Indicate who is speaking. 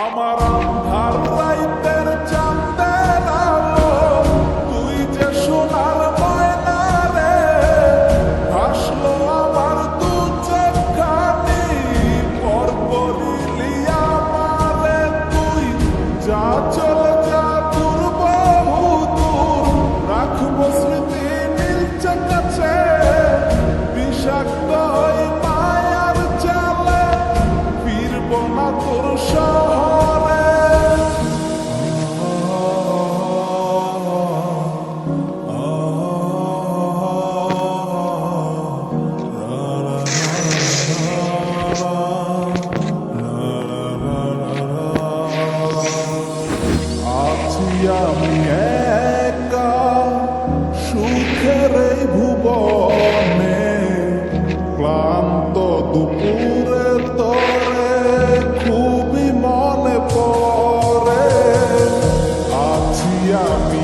Speaker 1: আমার আন্ধার রাইতের চাঁদের আলো, তুই যে সোনার ময়না রে, ভাসলো আমার দু চোখখানি, পর করিলি আমারে তুই। যা চলে যা দূর বহু দূর, রাখবো স্মৃতি নীলচে কাছে, বিষাক্ত হই মায়ার জালে, ফিরব না তোর শহরে। আছি আমি একা সুখের এই ভুবনে, ক্লান্ত দুপুরে তোরে খুবই মনে পড়ে। আছি আমি